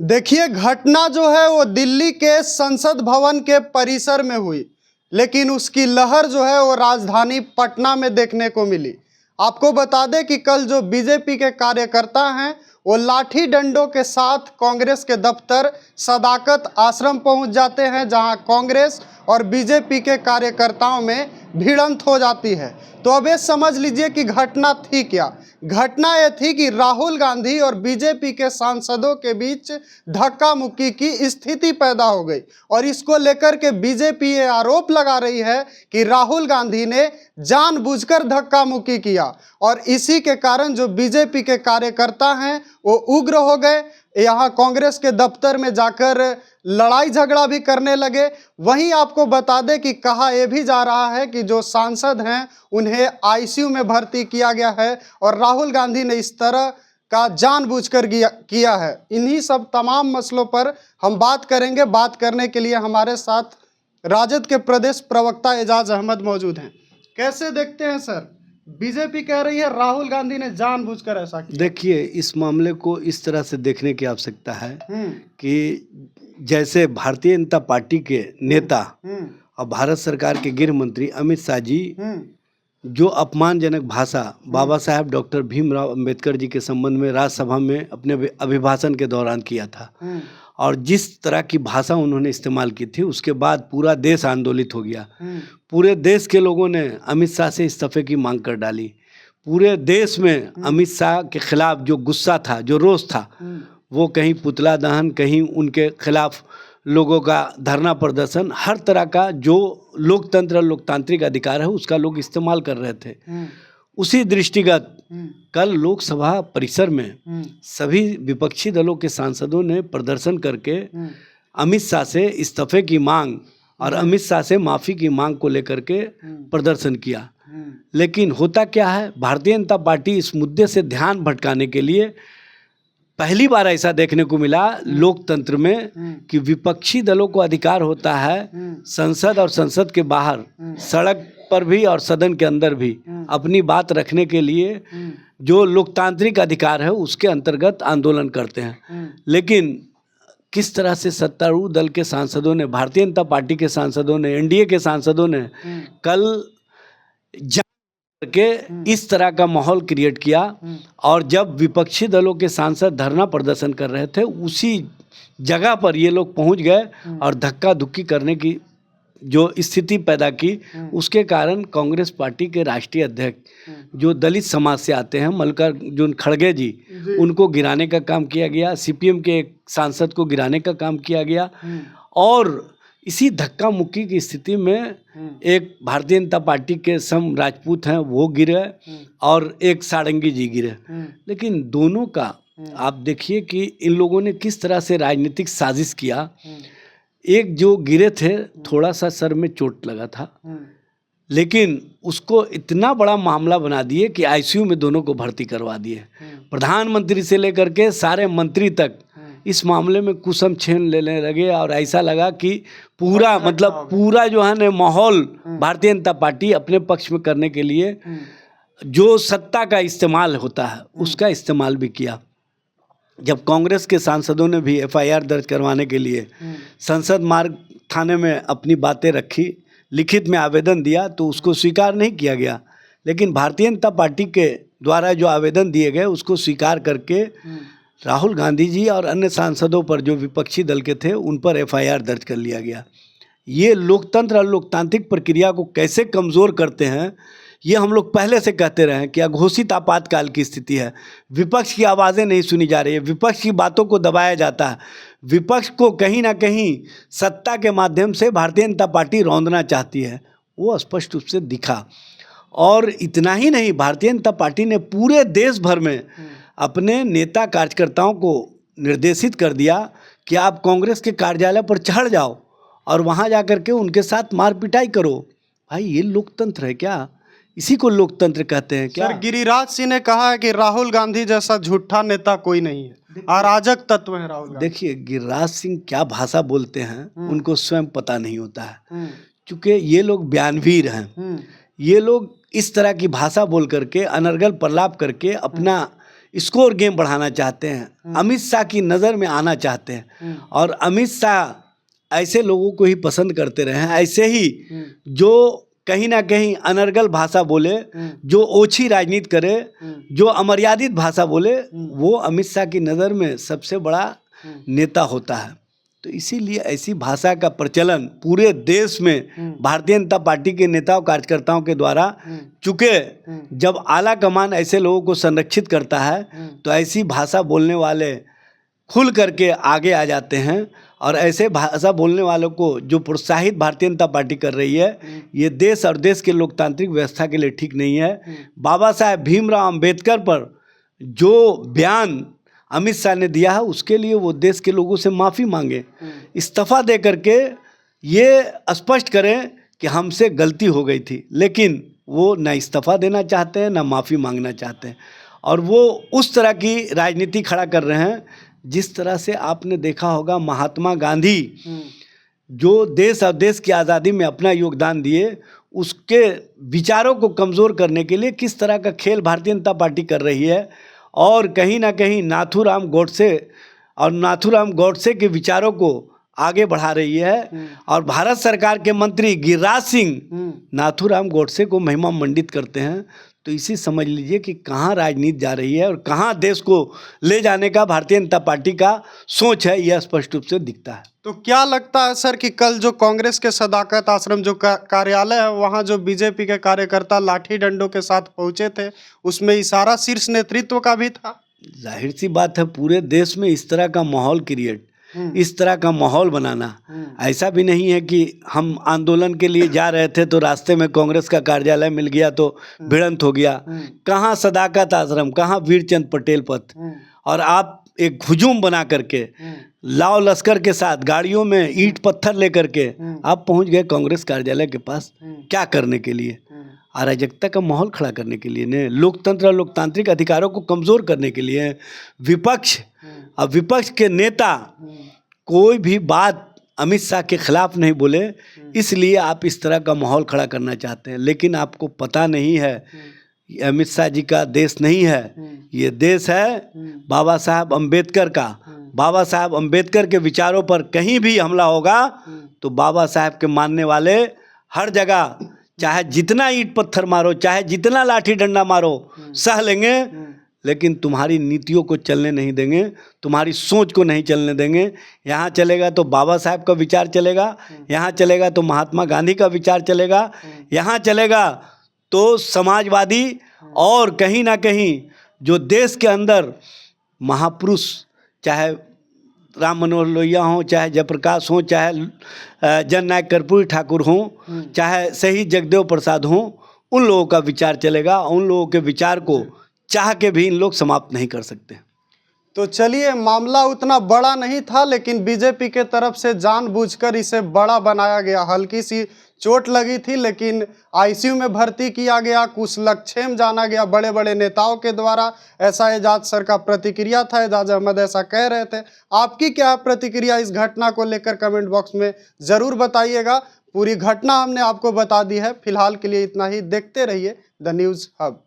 देखिए, घटना जो है वो दिल्ली के संसद भवन के परिसर में हुई, लेकिन उसकी लहर जो है वो राजधानी पटना में देखने को मिली। आपको बता दें कि कल जो बीजेपी के कार्यकर्ता हैं वो लाठी डंडों के साथ कांग्रेस के दफ्तर सदाकत आश्रम पहुंच जाते हैं, जहां कांग्रेस और बीजेपी के कार्यकर्ताओं में भिड़ंत हो जाती है। तो अब ये समझ लीजिए कि घटना थी क्या। घटना यह थी कि राहुल गांधी और बीजेपी के सांसदों के बीच धक्का मुक्की की स्थिति पैदा हो गई, और इसको लेकर के बीजेपी ये आरोप लगा रही है कि राहुल गांधी ने जानबूझकर धक्का मुक्की किया, और इसी के कारण जो बीजेपी के कार्यकर्ता हैं वो उग्र हो गए, यहाँ कांग्रेस के दफ्तर में जाकर लड़ाई झगड़ा भी करने लगे। वहीं आपको बता दें कि कहा यह भी जा रहा है कि जो सांसद हैं उन्हें आईसीयू में भर्ती किया गया है, और राहुल गांधी ने इस तरह का जानबूझकर किया है। इन्हीं सब तमाम मसलों पर हम बात करेंगे। बात करने के लिए हमारे साथ राजद के प्रदेश प्रवक्ता एजाज अहमद मौजूद हैं। कैसे देखते हैं सर, बीजेपी कह रही है राहुल गांधी ने जानबूझकर ऐसा किया। देखिए, इस मामले को इस तरह से देखने की आवश्यकता है कि जैसे भारतीय जनता पार्टी के नेता और भारत सरकार के गृह मंत्री अमित शाह जी जो अपमानजनक भाषा बाबा साहब डॉक्टर भीमराव अंबेडकर जी के संबंध में राज्यसभा में अपने अभिभाषण के दौरान किया था, और जिस तरह की भाषा उन्होंने इस्तेमाल की थी, उसके बाद पूरा देश आंदोलित हो गया। पूरे देश के लोगों ने अमित शाह से इस्तीफे की मांग कर डाली। पूरे देश में अमित शाह के खिलाफ जो गुस्सा था, जो रोष था, वो कहीं पुतला दहन, कहीं उनके खिलाफ लोगों का धरना प्रदर्शन, हर तरह का जो लोकतंत्र लोकतांत्रिक अधिकार है उसका लोग इस्तेमाल कर रहे थे। उसी दृष्टिगत कल लोकसभा परिसर में सभी विपक्षी दलों के सांसदों ने प्रदर्शन करके अमित शाह से इस्तीफे की मांग और अमित शाह से माफ़ी की मांग को लेकर के प्रदर्शन किया। लेकिन होता क्या है, भारतीय जनता पार्टी इस मुद्दे से ध्यान भटकाने के लिए पहली बार ऐसा देखने को मिला लोकतंत्र में कि विपक्षी दलों को अधिकार होता है संसद और संसद के बाहर, सड़क पर भी और सदन के अंदर भी अपनी बात रखने के लिए जो लोकतांत्रिक अधिकार है उसके अंतर्गत आंदोलन करते हैं। लेकिन किस तरह से सत्तारूढ़ दल के सांसदों ने, भारतीय जनता पार्टी के सांसदों ने, एनडीए के सांसदों ने कल के इस तरह का माहौल क्रिएट किया, और जब विपक्षी दलों के सांसद धरना प्रदर्शन कर रहे थे उसी जगह पर ये लोग पहुंच गए और धक्का धुक्की करने की जो स्थिति पैदा की। उसके कारण कांग्रेस पार्टी के राष्ट्रीय अध्यक्ष जो दलित समाज से आते हैं, मल्लिकार्जुन खड़गे जी, उनको गिराने का काम किया गया। सीपीएम के एक सांसद को गिराने का काम किया गया, और इसी धक्का मुक्की की स्थिति में एक भारतीय जनता पार्टी के सम राजपूत हैं वो गिरे और एक सारंगी जी गिरे। लेकिन दोनों का आप देखिए कि इन लोगों ने किस तरह से राजनीतिक साजिश किया। एक जो गिरे थे थोड़ा सा सर में चोट लगा था, लेकिन उसको इतना बड़ा मामला बना दिए कि आईसीयू में दोनों को भर्ती करवा दिए। प्रधानमंत्री से लेकर के सारे मंत्री तक इस मामले में कुसम छेन लेने लगे, और ऐसा लगा कि पूरा पूरा जो है ना माहौल भारतीय जनता पार्टी अपने पक्ष में करने के लिए जो सत्ता का इस्तेमाल होता है उसका इस्तेमाल भी किया। जब कांग्रेस के सांसदों ने भी एफआईआर दर्ज करवाने के लिए संसद मार्ग थाने में अपनी बातें रखी, लिखित में आवेदन दिया, तो उसको स्वीकार नहीं किया गया। लेकिन भारतीय जनता पार्टी के द्वारा जो आवेदन दिए गए उसको स्वीकार करके राहुल गांधी जी और अन्य सांसदों पर जो विपक्षी दल के थे उन पर एफआईआर दर्ज कर लिया गया। ये लोकतंत्र और लोकतांत्रिक प्रक्रिया को कैसे कमज़ोर करते हैं, ये हम लोग पहले से कहते रहे हैं कि अघोषित आपातकाल की स्थिति है। विपक्ष की आवाज़ें नहीं सुनी जा रही है, विपक्ष की बातों को दबाया जाता है। विपक्ष को कहीं ना कहीं सत्ता के माध्यम से भारतीय जनता पार्टी रौंदना चाहती है, वो स्पष्ट रूप से दिखा। और इतना ही नहीं, भारतीय जनता पार्टी ने पूरे देश भर में अपने नेता कार्यकर्ताओं को निर्देशित कर दिया कि आप कांग्रेस के कार्यालय पर चढ़ जाओ और वहां जाकर के उनके साथ मार पिटाई करो। भाई, ये लोकतंत्र है क्या? इसी को लोकतंत्र कहते हैं क्या? सर, गिरिराज सिंह ने कहा है कि राहुल गांधी जैसा झूठा नेता कोई नहीं है, अराजक तत्व है राहुल गांधी। देखिए, गिरिराज सिंह क्या भाषा बोलते हैं उनको स्वयं पता नहीं होता है, क्योंकि ये लोग बयानवीर हैं। ये लोग इस तरह की भाषा बोल करके, अनर्गल प्रलाप करके अपना स्कोर गेम बढ़ाना चाहते हैं, अमित शाह की नज़र में आना चाहते हैं। और अमित शाह ऐसे लोगों को ही पसंद करते रहे हैं, ऐसे ही जो कहीं ना कहीं अनर्गल भाषा बोले, जो ओछी राजनीति करे, जो अमर्यादित भाषा बोले, वो अमित शाह की नज़र में सबसे बड़ा नेता होता है। तो इसीलिए ऐसी भाषा का प्रचलन पूरे देश में भारतीय जनता पार्टी के नेताओं कार्यकर्ताओं के द्वारा, चूँकि जब आला कमान ऐसे लोगों को संरक्षित करता है तो ऐसी भाषा बोलने वाले खुल करके आगे आ जाते हैं। और ऐसे भाषा बोलने वालों को जो प्रोत्साहित भारतीय जनता पार्टी कर रही है, ये देश और देश के लोकतांत्रिक व्यवस्था के लिए ठीक नहीं है। बाबा साहेब भीमराव अंबेडकर पर जो बयान अमित शाह ने दिया है, उसके लिए वो देश के लोगों से माफ़ी मांगे, इस्तीफा दे करके ये स्पष्ट करें कि हमसे गलती हो गई थी। लेकिन वो ना इस्तीफा देना चाहते हैं, ना माफ़ी मांगना चाहते हैं, और वो उस तरह की राजनीति खड़ा कर रहे हैं जिस तरह से आपने देखा होगा महात्मा गांधी जो देश और देश की आज़ादी में अपना योगदान दिए, उसके विचारों को कमज़ोर करने के लिए किस तरह का खेल भारतीय जनता पार्टी कर रही है। और कहीं ना कहीं नाथूराम गोडसे के विचारों को आगे बढ़ा रही है। और भारत सरकार के मंत्री गिरिराज सिंह नाथूराम गोडसे को महिमा मंडित करते हैं। तो इसी समझ लीजिए कि कहाँ राजनीति जा रही है और कहाँ देश को ले जाने का भारतीय जनता पार्टी का सोच है, यह स्पष्ट रूप से दिखता है। तो क्या लगता है सर कि कल जो कांग्रेस के सदाकत आश्रम जो कार्यालय है, वहाँ जो बीजेपी के कार्यकर्ता लाठी डंडों के साथ पहुंचे थे, उसमें इशारा शीर्ष नेतृत्व का भी था? जाहिर सी बात है, पूरे देश में इस तरह का माहौल क्रिएट, इस तरह का माहौल बनाना, ऐसा भी नहीं है कि हम आंदोलन के लिए जा रहे थे तो रास्ते में कांग्रेस का कार्यालय मिल गया तो भिड़ंत हो गया। कहाँ सदाकत आश्रम, कहाँ वीरचंद पटेल पथ, और आप एक हुजूम बना करके लाव लश्कर के साथ गाड़ियों में ईंट पत्थर लेकर के आप पहुंच गए कांग्रेस कार्यालय के पास। क्या करने के लिए? अराजकता का माहौल खड़ा करने के लिए ने, लोकतंत्र और लोकतांत्रिक अधिकारों को कमज़ोर करने के लिए। विपक्ष और विपक्ष के नेता कोई भी बात अमित शाह के खिलाफ नहीं बोले, इसलिए आप इस तरह का माहौल खड़ा करना चाहते हैं। लेकिन आपको पता नहीं है, अमित शाह जी का देश नहीं है, ये देश है बाबा साहब अम्बेडकर का। बाबा साहब अम्बेडकर के विचारों पर कहीं भी हमला होगा तो बाबा साहब के मानने वाले हर जगह, चाहे जितना ईंट पत्थर मारो, चाहे जितना लाठी डंडा मारो, सह लेंगे, लेकिन तुम्हारी नीतियों को चलने नहीं देंगे, तुम्हारी सोच को नहीं चलने देंगे। यहाँ चलेगा तो बाबा साहब का विचार चलेगा, यहाँ चलेगा तो महात्मा गांधी का विचार चलेगा, यहाँ चलेगा तो समाजवादी और कहीं ना कहीं जो देश के अंदर महापुरुष, चाहे राम मनोहर लोहिया हों, चाहे जयप्रकाश हों, चाहे जननायक कर्पूरी ठाकुर हों, चाहे शहीद जगदेव प्रसाद हों, उन लोगों का विचार चलेगा। उन लोगों के विचार को चाह के भी इन लोग समाप्त नहीं कर सकते। तो चलिए, मामला उतना बड़ा नहीं था, लेकिन बीजेपी के तरफ से जानबूझकर इसे बड़ा बनाया गया। हल्की सी चोट लगी थी, लेकिन आईसीयू में भर्ती किया गया, कुछ लक्ष्य में जाना गया बड़े बड़े नेताओं के द्वारा। ऐसा एजाज सर का प्रतिक्रिया था, एजाज अहमद ऐसा कह रहे थे। आपकी क्या प्रतिक्रिया इस घटना को लेकर कमेंट बॉक्स में ज़रूर बताइएगा। पूरी घटना हमने आपको बता दी है। फिलहाल के लिए इतना ही। देखते रहिए द न्यूज़ हब।